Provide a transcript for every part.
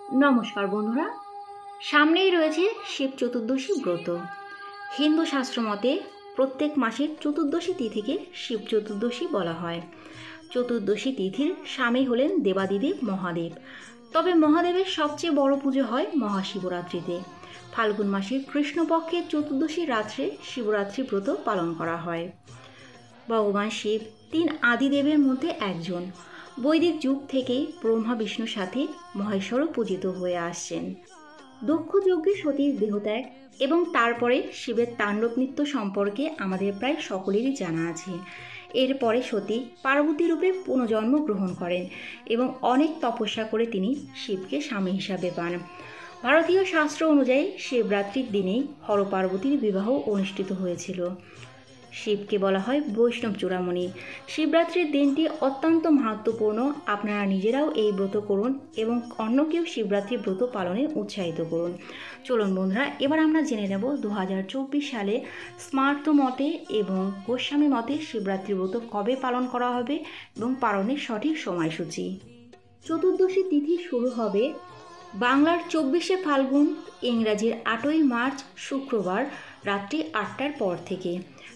নমস্কার বন্ধুরা, সামনেই রয়েছে শিব চতুর্দশী ব্রত। হিন্দু শাস্ত্র মতে প্রত্যেক মাসের চতুর্দশী তিথিকে শিব চতুর্দশী বলা হয়। চতুর্দশী তিথির স্বামী হলেন দেবাদিদেব মহাদেব। তবে মহাদেবের সবচেয়ে বড় পুজো হয় মহাশিবরাত্রিতে। ফাল্গুন মাসের কৃষ্ণপক্ষের চতুর্দশী রাত্রে শিবরাত্রি ব্রত পালন করা হয়। ভগবান শিব তিন আদিদেবের মধ্যে একজন। বৈদিক যুগ থেকেই ব্রহ্মা বিষ্ণুর সাথে মহেশ্বরও পূজিত হয়ে আসছেন। দক্ষ যজ্ঞে সতীর দেহত্যাগ এবং তারপরে শিবের তাণ্ডব নৃত্য সম্পর্কে আমাদের প্রায় সকলেরই জানা আছে। এরপরে সতী পার্বতী রূপে পুনর্জন্ম গ্রহণ করেন এবং অনেক তপস্যা করে তিনি শিবকে স্বামী হিসাবে পান। ভারতীয় শাস্ত্র অনুযায়ী শিবরাত্রির দিনেই হর পার্বতীর বিবাহ অনুষ্ঠিত হয়েছিল। শিবকে বলা হয় বৈষ্ণব চূড়ামণি। শিবরাত্রির দিনটি অত্যন্ত মাহাত্ম্যপূর্ণ। আপনারা নিজেরাও এই ব্রত করুন এবং অন্যকেও শিবরাত্রি ব্রত পালনে উৎসাহিত করুন। চলুন বন্ধুরা, এবার আমরা জেনে নেব 2024 সালে স্মার্ত মতে এবং গোস্বামী মতে শিবরাত্রি ব্রত কবে পালন করা হবে এবং পালনের সঠিক সময়সূচি। চতুর্দশী তিথি শুরু হবে বাংলার 24শে ফাল্গুন, ইংরাজির 8ই মার্চ শুক্রবার রাত্রি 8টার পর থেকে।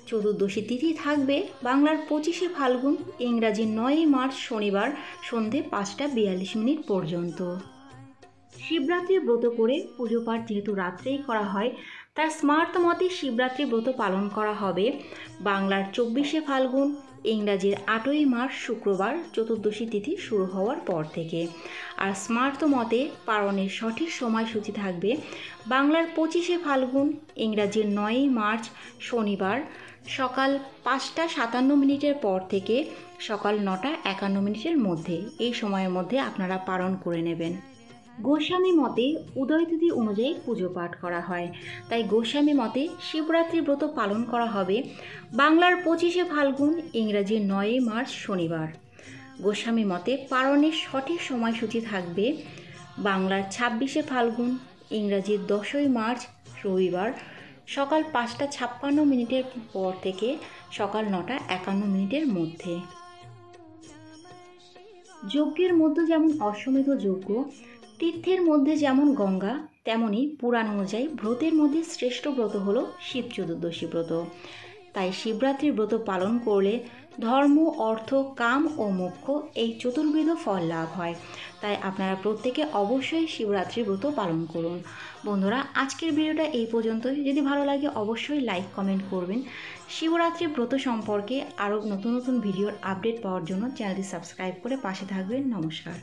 চতুর্দশী তিথি থাকবে বাংলার 25শে ফাল্গুন, ইংরাজি 9ই মার্চ শনিবার সন্ধে 5:42 পর্যন্ত। শিবরাত্রি ব্রত করে পুজো পাঠ যেহেতু রাত্রেই করা হয়, তার স্মার্ত মতে শিবরাত্রি ব্রত পালন করা হবে বাংলার 24শে ফাল্গুন, ইংরাজির 8ই মার্চ শুক্রবার চতুর্দশী তিথি শুরু হওয়ার পর থেকে। আর স্মার্ত মতে পালনের সঠিক সময়সূচি থাকবে বাংলার 25শে ফাল্গুন, ইংরাজির 9ই মার্চ শনিবার সকাল 5:57 পর থেকে সকাল 9:51 মধ্যে। এই সময়ের মধ্যে আপনারা পালন করে নেবেন। গোস্বামী মতে উদয় তিথি অনুযায়ী পুজো পাঠ করা হয়, তাই গোস্বামী মতে শিবরাত্রি ব্রত পালন করা হবে বাংলার 25শে ফাল্গুন, ইংরাজি 9ই মার্চ শনিবার। গোস্বামী মতে পালনের সঠিক সময়সূচি থাকবে বাংলার 26শে ফাল্গুন, ইংরাজির 10ই মার্চ রবিবার সকাল 5:56 পর থেকে সকাল 9:51 মধ্যে। যজ্ঞের মধ্যে যেমন অশ্বমেধ যজ্ঞ, তীর্থের মধ্যে যেমন গঙ্গা, তেমনি পুরাণ অনুযায়ী ব্রতের মধ্যে শ্রেষ্ঠ ব্রত হল শিব চতুর্দশী ব্রত। তাই শিবরাত্রি ব্রত পালন করলে ধর্ম, অর্থ, কাম ও মোক্ষ এই চতুর্বিধ ফল লাভ হয়। তাই আপনারা প্রত্যেকে অবশ্যই শিবরাত্রি ব্রত পালন করুন। বন্ধুরা, আজকের ভিডিওটা এই পর্যন্তই। যদি ভালো লাগে অবশ্যই লাইক কমেন্ট করবেন। শিবরাত্রি ব্রত সম্পর্কে আরও নতুন নতুন ভিডিওর আপডেট পাওয়ার জন্য চ্যানেলটি সাবস্ক্রাইব করে পাশে থাকবেন। নমস্কার।